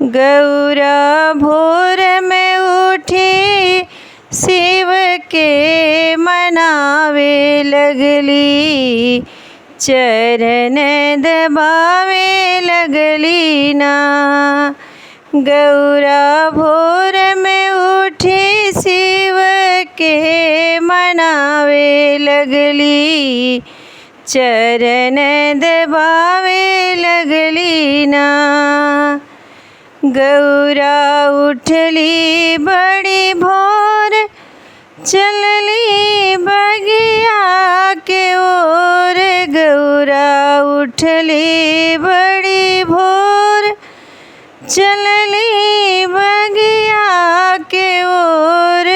गौरा भोर में उठी शिव के मनावे लगली, चरण दबावे लगली ना। गौरा भोर में उठी शिव के मनावे लगली, चरण दबावे लगली ना। गौरा उठली बड़ी भोर, चलली बगिया के ओर। गौरा उठली बड़ी भोर, चलली बगिया के ओर।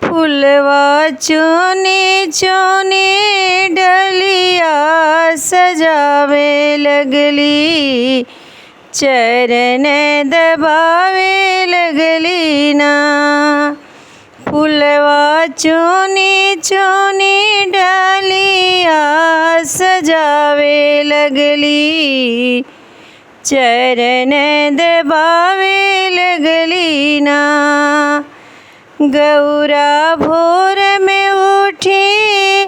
फुलवा चुनी चुनी डलिया सजावे लगली, चरण दबावे लगली ना। फुलवा चुनी चुनी डालिया सजावे लगली, चरण दबावे लगली ना। गौरा भोर में उठी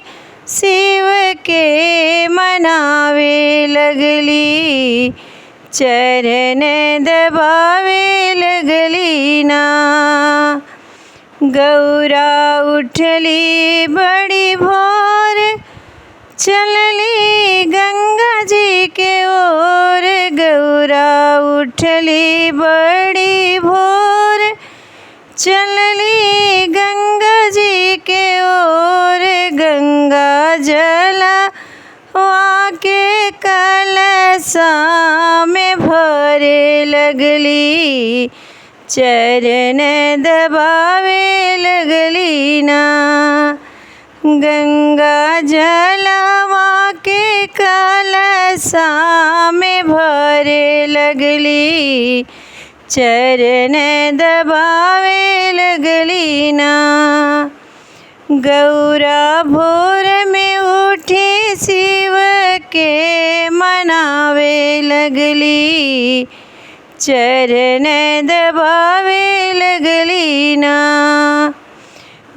शिव के मनावे लगली, चरण दबावे लगली ना। गौरा उठली बड़ी भोर, चलली गंगा जी के ओर। गौरा उठली बड़ी भोर, चलली गंगा जी के ओर। गंगा जलवा के कलशा में भरे लगली, चरण दबावे लगली ना। गंगा जलवा के कलशा में भरे लगली, चरण दबावे लगली ना। गौरा भोर में उठी शिव के मनावे लगली, चरण दबावे लगली ना।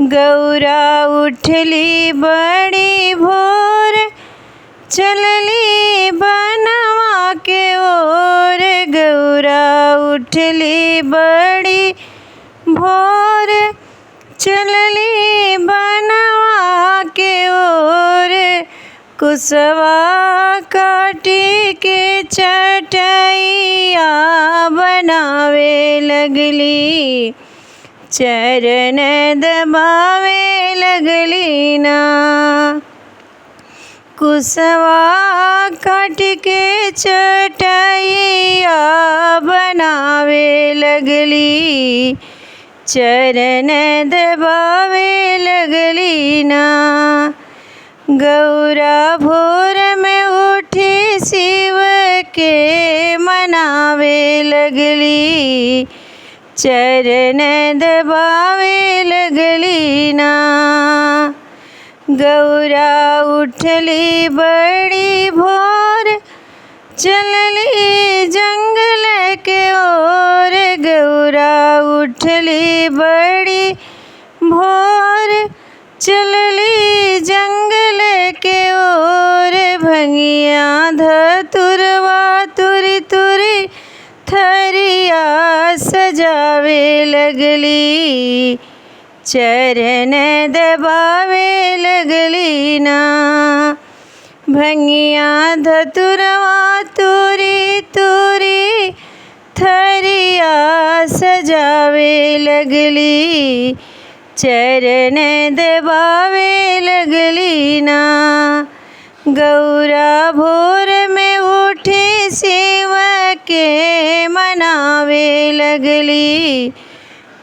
गौरा उठली बड़ी भोर, चलली बनवा के ओर। गौरा उठली बड़ी भोर, चलली बनवा के ओर। कुसवा काटी के चटैया बनावे लगली, चरण दबावे लगली ना। कुसवा काट के चटैया बनावे लगली, चरण दबावे लगली ना। गौरा भोर में उठी शिव के मनावे लगली, चरण दबावे लगली ना। गौरा उठली बड़ी भोर, चलली जंगल के ओर। गौरा उठली बड़ी भोर, चलली जंगल के ओर। भंगिया धतुरवा तुरी तुरी थरिया सजावे लगली, चरण दबावे लगली ना। भंगिया धतुरवा तुरी तुरी थरिया सजावे लगली, चरण दबावे लगली ना। गौरा भोर में उठी शिव के मनावे लगली,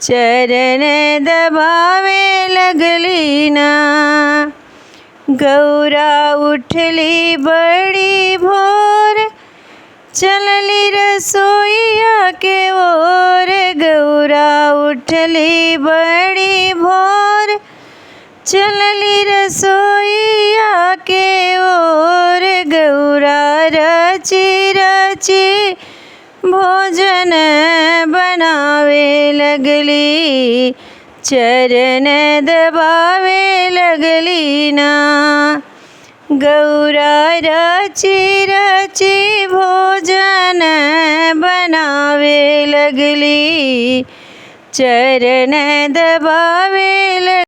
चरण दबावे लगली ना। गौरा उठली बड़ी भोर, चलली रसोईया के ओर। गौरा उठली बड़ी भोर, चलली रसोईया के ओर। गौरा रची रची भोजन बनावे लगली, चरण दबावे लगली ना। गौरा रची रची भोजन बनावे लगली, चरण दबावे लगली।